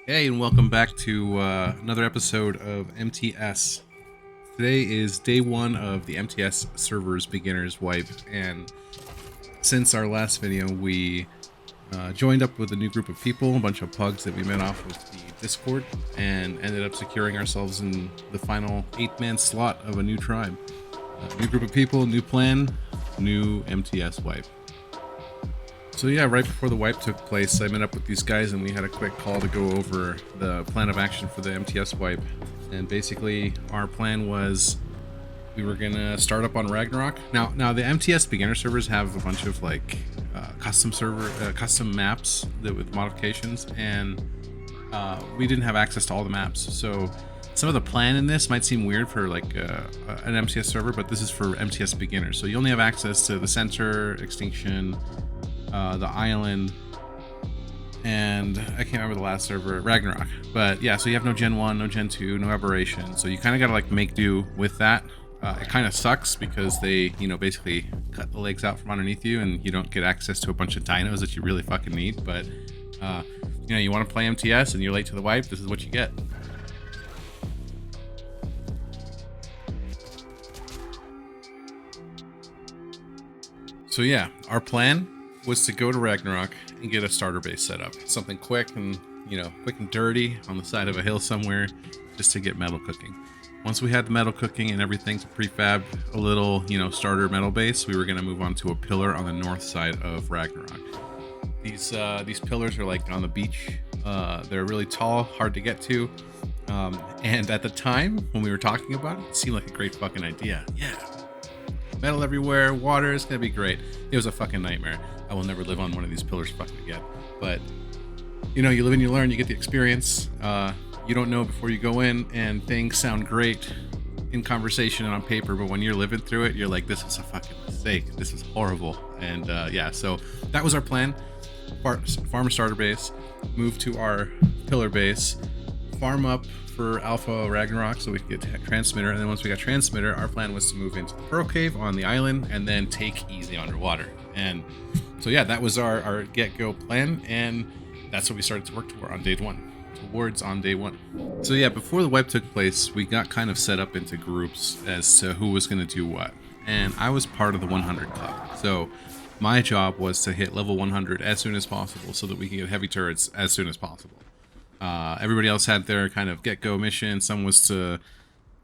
Hey, and welcome back to another episode of MTS. Today is day one of the MTS servers beginners wipe, and since our last video, we joined up with a new group of people, a bunch of pugs that we met off of the Discord, and ended up securing ourselves in the final 8-man slot of a new tribe. New group of people, new plan, new MTS wipe. So yeah, right before the wipe took place, I met up with these guys and we had a quick call to go over the plan of action for the MTS wipe. And basically, our plan was we were gonna start up on Ragnarok. Now the MTS beginner servers have a bunch of like custom maps with modifications, and we didn't have access to all the maps. So some of the plan in this might seem weird for like an MTS server, but this is for MTS beginners. So you only have access to the center, extinction, the island, and I can't remember the last server, Ragnarok. But yeah, so you have no Gen 1, no Gen 2, no Aberration. So you kind of got to like make do with that. It kind of sucks because they, basically cut the legs out from underneath you and you don't get access to a bunch of dinos that you really fucking need. But, you want to play MTS and you're late to the wipe, this is what you get. So yeah, our plan was to go to Ragnarok and get a starter base set up. Something quick and, quick and dirty on the side of a hill somewhere, just to get metal cooking. Once we had the metal cooking and everything to prefab a little, starter metal base, we were going to move on to a pillar on the north side of Ragnarok. These pillars are like on the beach. They're really tall, hard to get to. And at the time when we were talking about it seemed like a great fucking idea. Yeah. Metal everywhere, water, it's going to be great. It was a fucking nightmare. I will never live on one of these pillars fucking again. But, you live and you learn, you get the experience. You don't know before you go in, and things sound great in conversation and on paper, but when you're living through it, you're like, this is a fucking mistake. This is horrible. And so that was our plan. Farm a starter base, move to our pillar base, farm up for Alpha Ragnarok so we could get transmitter, and then once we got transmitter, our plan was to move into the Pearl Cave on the island and then take easy underwater. And so yeah, that was our get-go plan, and that's what we started to work toward on day one. So yeah, before the wipe took place, we got kind of set up into groups as to who was going to do what, and I was part of the 100 club. So my job was to hit level 100 as soon as possible so that we can get heavy turrets as soon as possible. Everybody else had their kind of get-go mission. Some was to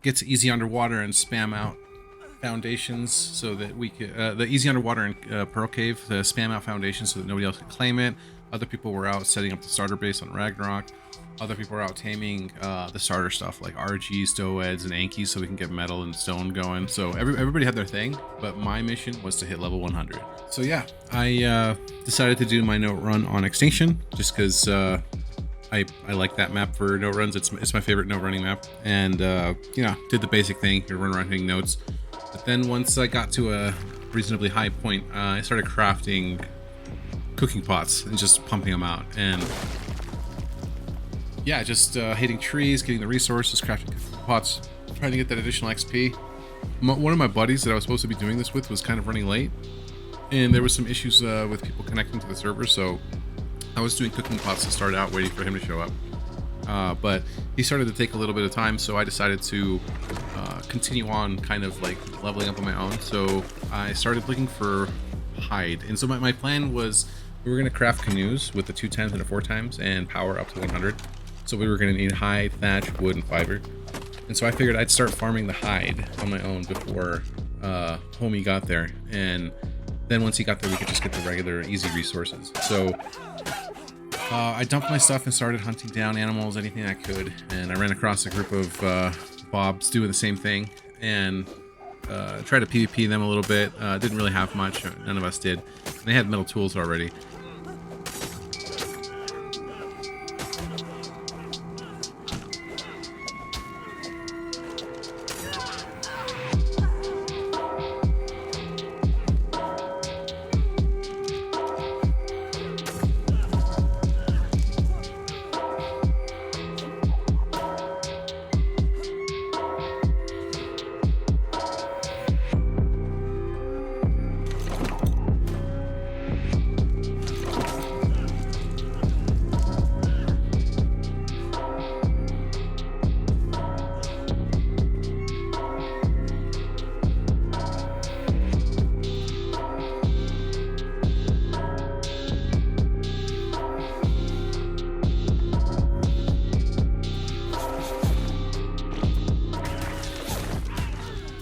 get to easy underwater and spam out foundations so that we could the easy underwater and Pearl Cave, the spam out foundations so that nobody else could claim it. Other people were out setting up the starter base on Ragnarok. Other people were out taming the starter stuff like RGs, Doeds, and Ankies so we can get metal and stone going. So everybody had their thing, but my mission was to hit level 100. So yeah, I decided to do my note run on Extinction just because I like that map for note runs. It's my favorite note running map, and did the basic thing, you run around hitting notes. But then once I got to a reasonably high point, I started crafting cooking pots and just pumping them out, and yeah, just hitting trees, getting the resources, crafting cooking pots, trying to get that additional XP. One of my buddies that I was supposed to be doing this with was kind of running late, and there was some issues with people connecting to the server, so I was doing cooking pots to start out, waiting for him to show up. But he started to take a little bit of time, so I decided to continue on kind of like leveling up on my own. So I started looking for hide. And so my plan was we were going to craft canoes with the 2 times and a 4 times and power up to 100. So we were going to need hide, thatch, wood, and fiber. And so I figured I'd start farming the hide on my own before homie got there. And then once he got there, we could just get the regular easy resources. So I dumped my stuff and started hunting down animals, anything I could, and I ran across a group of Bobs doing the same thing, and tried to PvP them a little bit. Didn't really have much, none of us did. And they had metal tools already.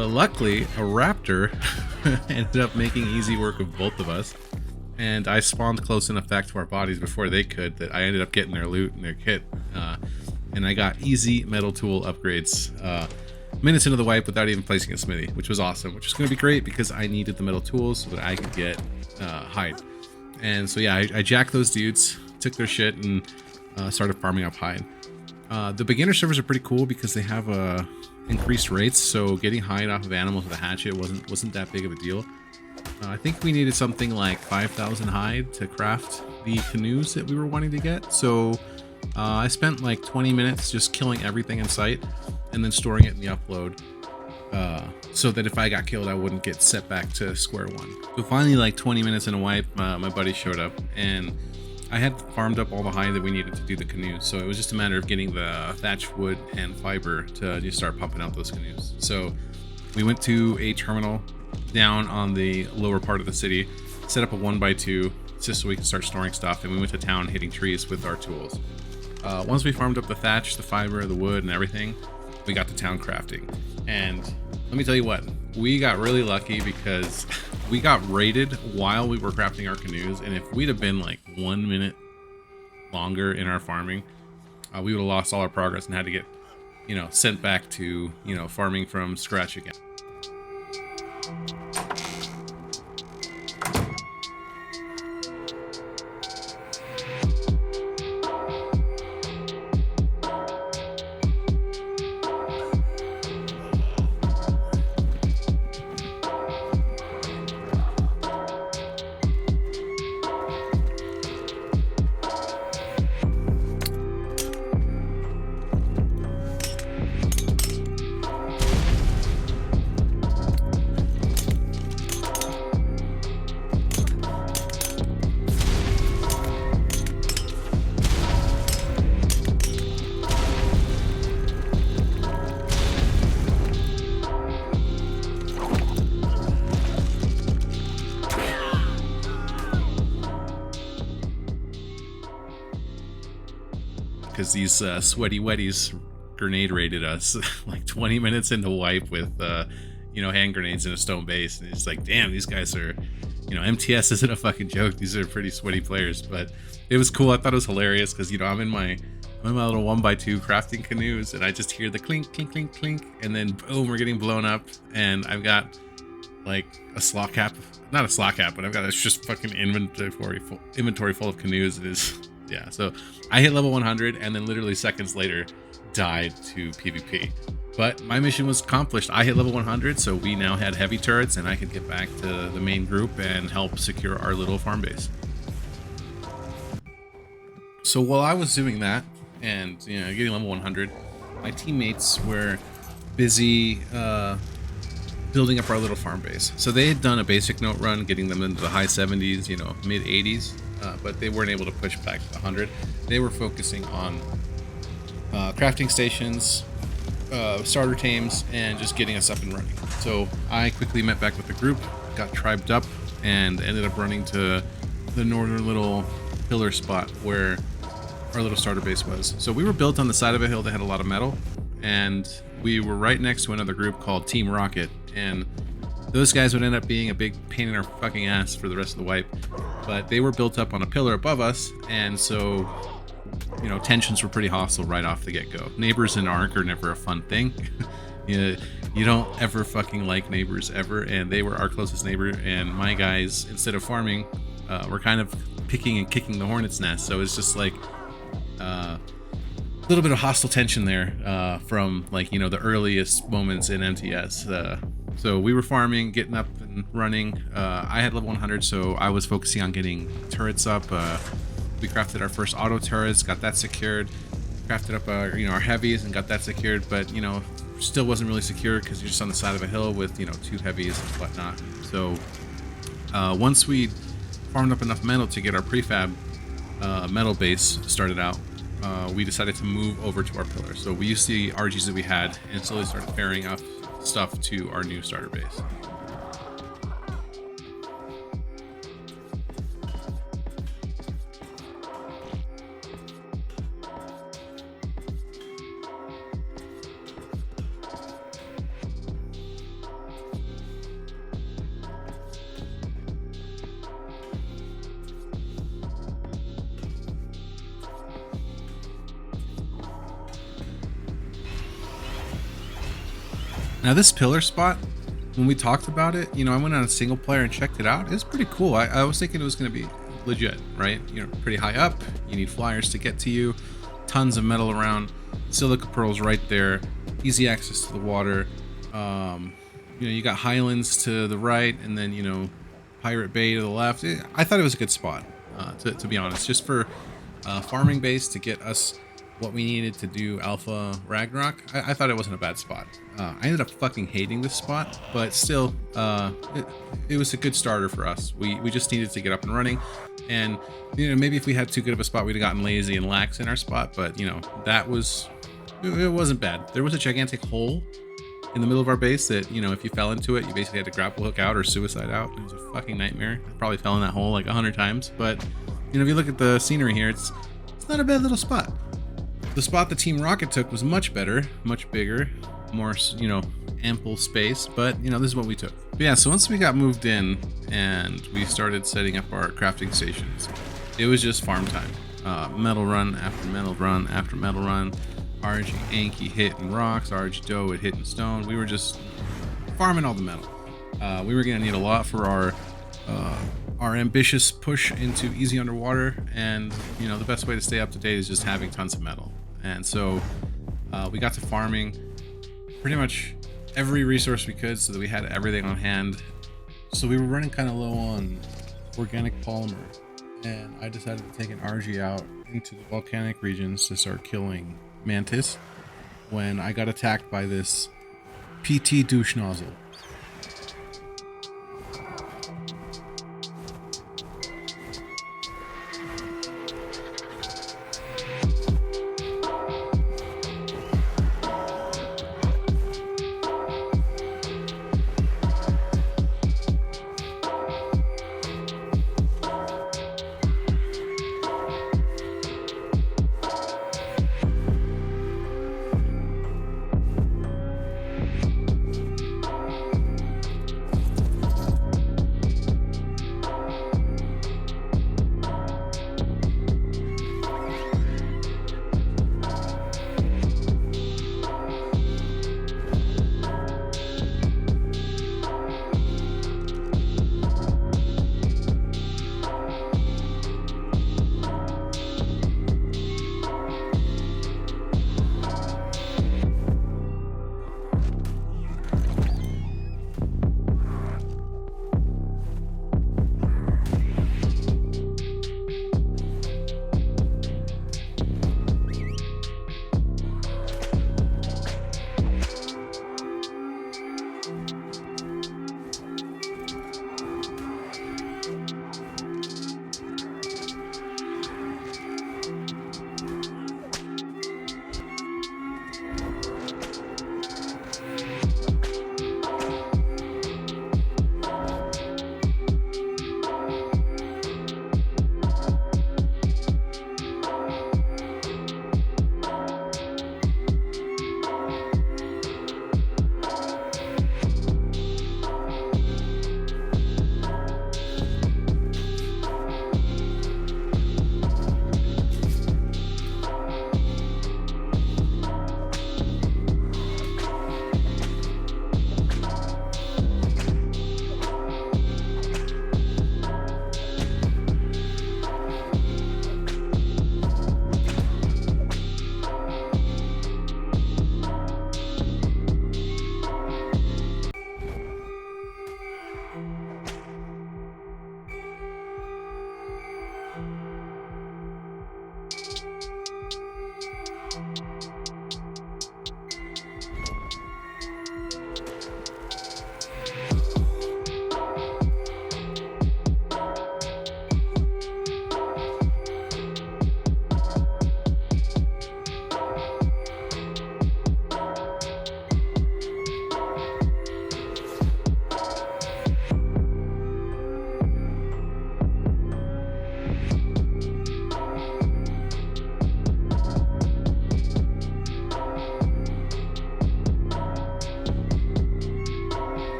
But luckily, a raptor ended up making easy work of both of us. And I spawned close enough back to our bodies before they could that I ended up getting their loot and their kit. And I got easy metal tool upgrades minutes into the wipe without even placing a smithy, which was awesome, which is going to be great because I needed the metal tools so that I could get hide. And so yeah, I jacked those dudes, took their shit, and started farming up hide. The beginner servers are pretty cool because they have increased rates, so getting hide off of animals with a hatchet wasn't that big of a deal. I think we needed something like 5,000 hide to craft the canoes that we were wanting to get. So I spent like 20 minutes just killing everything in sight and then storing it in the upload so that if I got killed, I wouldn't get set back to square one. So finally, like 20 minutes in a wipe, my buddy showed up and I had farmed up all the hide that we needed to do the canoes. So it was just a matter of getting the thatch wood and fiber to just start pumping out those canoes. So we went to a terminal down on the lower part of the city, set up a 1x2 just so we could start storing stuff, and we went to town hitting trees with our tools. Once we farmed up the thatch, the fiber, the wood, and everything, we got to town crafting. And let me tell you what, we got really lucky because we got raided while we were crafting our canoes, and if we'd have been like 1 minute longer in our farming, we would have lost all our progress and had to get, sent back to, farming from scratch again. Because these sweaty wetties grenade raided us like 20 minutes into wipe with hand grenades in a stone base, and it's like, damn, these guys are, MTS isn't a fucking joke. These are pretty sweaty players. But it was cool. I thought it was hilarious because I'm in my little 1x2 crafting canoes, and I just hear the clink clink clink clink, and then boom, we're getting blown up, and I've got like a slot cap, not a slot cap, but I've got a just fucking inventory full of canoes. It is. Yeah, so I hit level 100 and then literally seconds later died to PvP. But my mission was accomplished. I hit level 100, so we now had heavy turrets and I could get back to the main group and help secure our little farm base. So while I was doing that and getting level 100, my teammates were busy building up our little farm base. So they had done a basic note run, getting them into the high 70s, mid 80s. But they weren't able to push back to 100. They were focusing on crafting stations, starter tames, and just getting us up and running. So I quickly met back with the group, got tribed up, and ended up running to the northern little pillar spot where our little starter base was. So we were built on the side of a hill that had a lot of metal, and we were right next to another group called Team Rocket, and those guys would end up being a big pain in our fucking ass for the rest of the wipe. But they were built up on a pillar above us, and so, tensions were pretty hostile right off the get-go. Neighbors in Ark are never a fun thing. You don't ever fucking like neighbors ever, and they were our closest neighbor, and my guys, instead of farming, were kind of picking and kicking the hornet's nest. So it's just like a little bit of hostile tension there from the earliest moments in MTS. So we were farming, getting up and running. I had level 100, so I was focusing on getting turrets up. We crafted our first auto turrets, got that secured. Crafted up our heavies and got that secured, but still wasn't really secure because you're just on the side of a hill with 2 heavies and whatnot. So once we farmed up enough metal to get our prefab metal base started out, we decided to move over to our pillar. So we used the RGs that we had and slowly started pairing up stuff to our new starter base. Now this pillar spot, when we talked about it, I went on a single player and checked it out. It's pretty cool. I was thinking it was going to be legit, right? Pretty high up. You need flyers to get to you. Tons of metal around. Silica pearls right there. Easy access to the water. You got Highlands to the right, and then Pirate Bay to the left. I thought it was a good spot, to be honest, just for farming base to get us what we needed to do Alpha Ragnarok. I thought it wasn't a bad spot. I ended up fucking hating this spot, but still, it was a good starter for us. We just needed to get up and running, and maybe if we had too good of a spot, we'd have gotten lazy and lax in our spot. But that it wasn't bad. There was a gigantic hole in the middle of our base that if you fell into it, you basically had to grapple hook out or suicide out. It was a fucking nightmare. I probably fell in that hole like 100 times. But if you look at the scenery here, it's not a bad little spot. The spot the Team Rocket took was much better, much bigger, more ample space. But this is what we took. But yeah, so once we got moved in and we started setting up our crafting stations, it was just farm time. Metal run after metal run after metal run. RG Anki hitting rocks, RG Doe hitting stone. We were just farming all the metal. We were gonna need a lot for our ambitious push into easy underwater, and the best way to stay up to date is just having tons of metal. And so we got to farming pretty much every resource we could so that we had everything on hand. So we were running kind of low on organic polymer, and I decided to take an RG out into the volcanic regions to start killing mantis when I got attacked by this PT douche nozzle.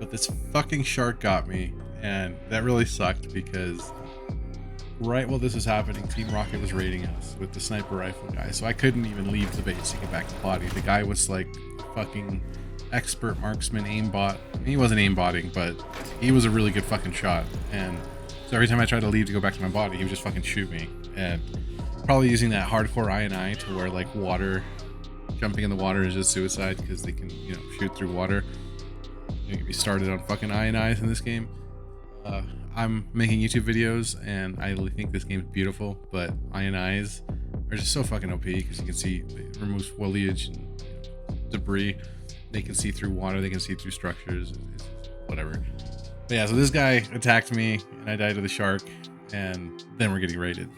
But this fucking shark got me, and that really sucked because right while this was happening, Team Rocket was raiding us with the sniper rifle guy, so I couldn't even leave the base to get back to body. The guy was like fucking expert marksman aimbot. He wasn't aimbotting, but he was a really good fucking shot. And so every time I tried to leave to go back to my body, he would just fucking shoot me. And probably using that hardcore INI to where like jumping in the water is just suicide because they can, you know, shoot through water. You can be started on fucking INIs in this game. I'm making YouTube videos and I think this game is beautiful, but INIs are just so fucking OP because you can see it removes foliage and debris. They can see through water, they can see through structures, whatever. But yeah, so this guy attacked me and I died to the shark, and then we're getting raided.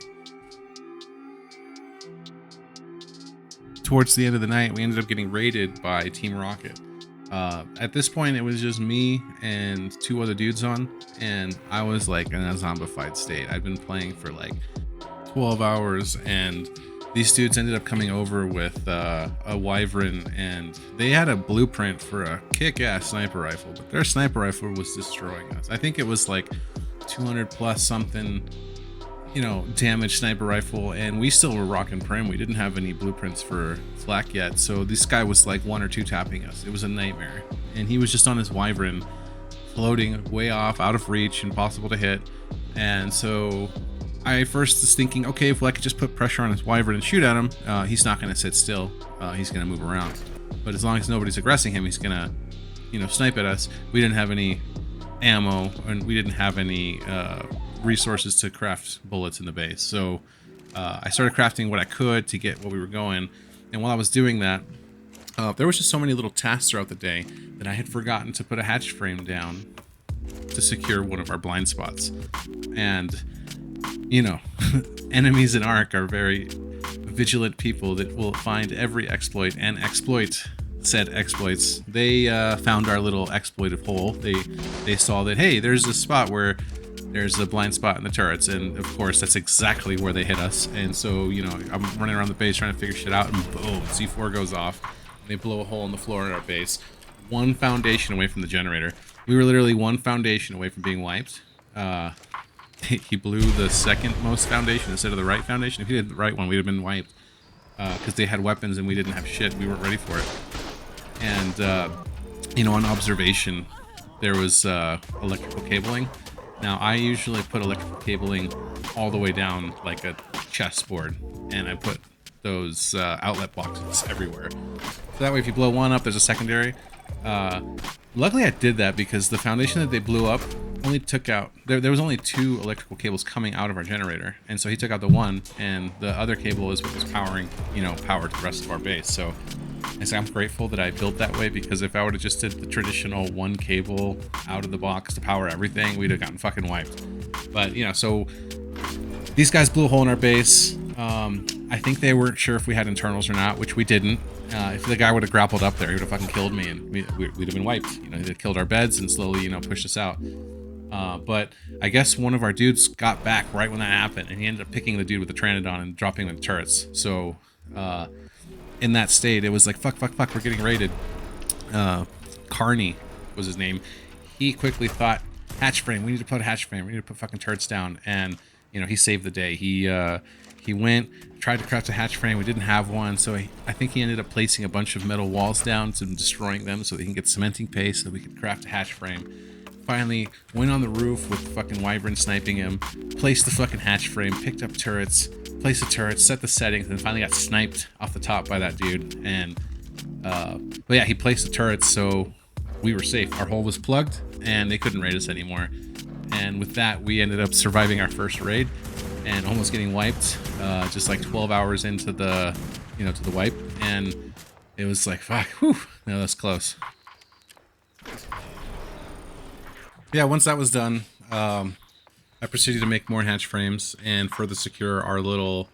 Towards the end of the night, we ended up getting raided by Team Rocket. At this point, it was just me and 2 other dudes on, and I was like in a zombified state. I'd been playing for like 12 hours, and these dudes ended up coming over with a wyvern, and they had a blueprint for a kick-ass sniper rifle, but their sniper rifle was destroying us. I think it was like 200 plus something, you know, damaged sniper rifle, and we still were rocking prim. We didn't have any blueprints for flak yet, so this guy was like 1 or 2 tapping us. It was a nightmare, and he was just on his wyvern floating way off, out of reach, impossible to hit. And so I first was thinking, okay, if I could just put pressure on his wyvern and shoot at him, he's not going to sit still. He's going to move around, but as long as nobody's aggressing him, he's going to, you know, snipe at us. We didn't have any ammo, and we didn't have any resources to craft bullets in the base, so I started crafting what I could to get where we were going. And while I was doing that, there was just so many little tasks throughout the day that I had forgotten to put a hatch frame down to secure one of our blind spots. And you know, enemies in Ark are very vigilant people that will find every exploit and exploit said exploits. They found our little exploitive hole. They saw that, hey, there's a spot where there's a blind spot in the turrets, and of course that's exactly where they hit us. And so, you know, I'm running around the base trying to figure shit out, and boom, C4 goes off. They blow a hole in the floor in our base, 1 foundation away from the generator. We were literally 1 foundation away from being wiped. He blew the second most foundation instead of the right foundation. If he did the right one, we'd have been wiped, because they had weapons and we didn't have shit. We weren't ready for it. And you know, on observation, there was electrical cabling. Now, I usually put electrical cabling all the way down like a chessboard, and I put those outlet boxes everywhere. So that way, if you blow one up, there's a secondary. Luckily, I did that because the foundation that they blew up only took out... There was only 2 electrical cables coming out of our generator, and so he took out the one, and the other cable is what was powering, you know, power to the rest of our base. So I'm grateful that I built that way, because if I would have just did the traditional 1 cable out of the box to power everything, we'd have gotten fucking wiped. But, you know, so these guys blew a hole in our base. I think they weren't sure if we had internals or not, which we didn't. If the guy would have grappled up there, he would have fucking killed me, and we'd have been wiped. You know, they killed our beds and slowly, you know, pushed us out. But I guess one of our dudes got back right when that happened, and he ended up picking the dude with the Pteranodon and dropping him in the turrets. So, in that state, it was like, fuck, we're getting raided. Carney was his name. He quickly thought, hatch frame, we need to put a hatch frame, we need to put fucking turrets down. And, you know, he saved the day. He went, tried to craft a hatch frame, we didn't have one, so I think he ended up placing a bunch of metal walls down and destroying them so that he can get cementing paste so that we could craft a hatch frame. Finally, went on the roof with fucking wyvern sniping him, placed the fucking hatch frame, picked up turrets, placed the turrets, set the settings, and finally got sniped off the top by that dude. And but yeah, he placed the turrets, so we were safe. Our hole was plugged, and they couldn't raid us anymore. And with that, we ended up surviving our first raid and almost getting wiped, just like 12 hours into the, you know, to the wipe. And it was like, fuck, whew, no, that's close. Yeah, once that was done, I proceeded to make more hatch frames and further secure our little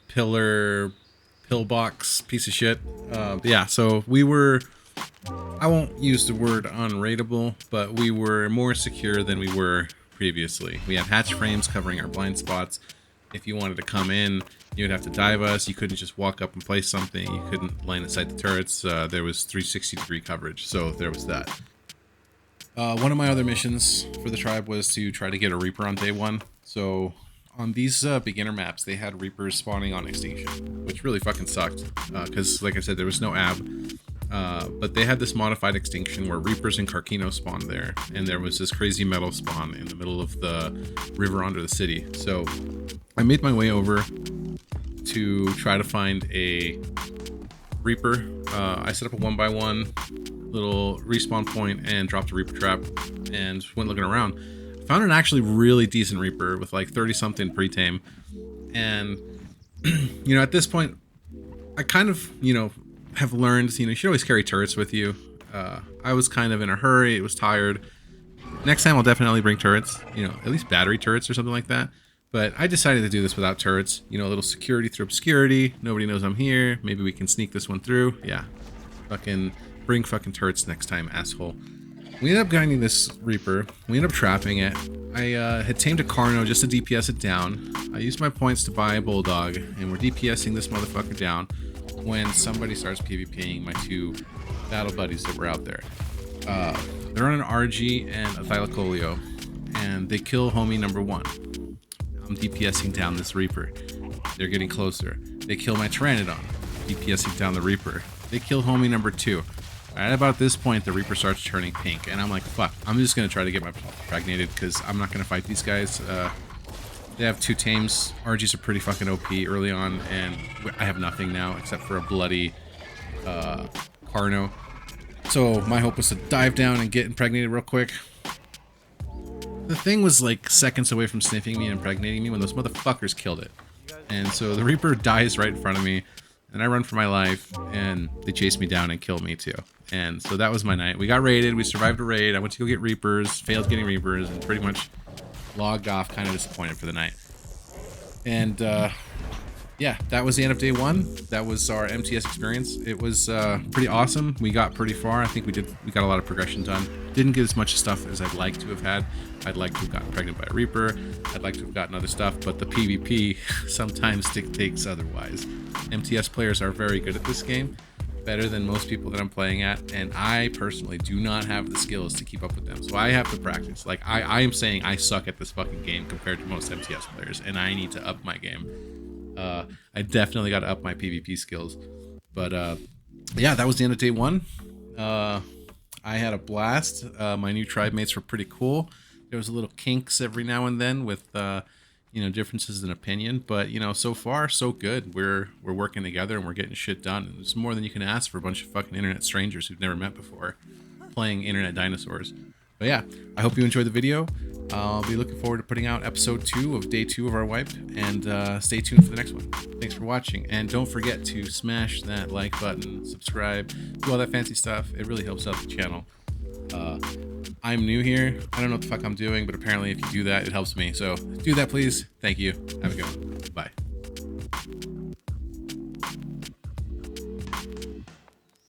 pillbox piece of shit. Yeah, so we were, I won't use the word unraidable, but we were more secure than we were previously. We had hatch frames covering our blind spots. If you wanted to come in, you would have to dive us. You couldn't just walk up and place something. You couldn't line aside the turrets. There was 360-degree coverage, so there was that. One of my other missions for the tribe was to try to get a Reaper on day one. So on these beginner maps, they had Reapers spawning on extinction, which really fucking sucked. Because like I said, there was no ab. But they had this modified extinction where Reapers and Carkino spawned there. And there was this crazy metal spawn in the middle of the river under the city. So I made my way over to try to find a Reaper. I set up a 1x1 little respawn point and dropped a Reaper trap and went looking around. Found an actually really decent Reaper with like 30 something pre-tame. And, you know, at this point, I kind of, you know, have learned, you know, you should always carry turrets with you. I was kind of in a hurry. It was tired. Next time I'll definitely bring turrets, you know, at least battery turrets or something like that. But I decided to do this without turrets. You know, a little security through obscurity. Nobody knows I'm here. Maybe we can sneak this one through. Yeah. Fucking bring fucking turrets next time, asshole. We ended up getting this Reaper. We ended up trapping it. I had tamed a Carno just to DPS it down. I used my points to buy a Bulldog, and we're DPSing this motherfucker down when somebody starts PvPing my two battle buddies that were out there. They're on an RG and a Thylacoleo, and they kill homie number 1. I'm DPSing down this Reaper. They're getting closer. They kill my Pteranodon. DPSing down the Reaper. They kill homie number 2. At about this point, the Reaper starts turning pink, and I'm like, fuck, I'm just going to try to get my impregnated, because I'm not going to fight these guys. They have 2 tames. RGs are pretty fucking OP early on, and I have nothing now except for a bloody Carno. So my hope was to dive down and get impregnated real quick. The thing was like seconds away from sniffing me and impregnating me when those motherfuckers killed it. And so the Reaper dies right in front of me, and I run for my life, and they chase me down and kill me too. And so that was my night. We got raided. We survived a raid. I went to go get Reapers, failed getting Reapers, and pretty much logged off, kind of disappointed for the night. And yeah, that was the end of day 1. That was our MTS experience. It was pretty awesome. We got pretty far. I think we got a lot of progression done. Didn't get as much stuff as I'd like to have had. I'd like to have gotten pregnant by a Reaper. I'd like to have gotten other stuff, but the PvP sometimes dictates otherwise. MTS players are very good at this game, better than most people that I'm playing at, and I personally do not have the skills to keep up with them. So I have to practice. Like I am saying I suck at this fucking game compared to most MTS players, and I need to up my game. I definitely got to up my PvP skills. But yeah, that was the end of day 1. I had a blast. My new tribe mates were pretty cool. There was a little kinks every now and then with you know, differences in opinion, but you know, so far so good. We're working together and we're getting shit done. It's more than you can ask for a bunch of fucking internet strangers who've never met before playing internet dinosaurs. But yeah, I hope you enjoyed the video. I'll be looking forward to putting out episode 2 of day 2 of our wipe, and stay tuned for the next one. Thanks for watching, and don't forget to smash that like button, subscribe, do all that fancy stuff. It really helps out the channel. I'm new here. I don't know what the fuck I'm doing, but apparently if you do that, it helps me. So do that, please. Thank you. Have a good one.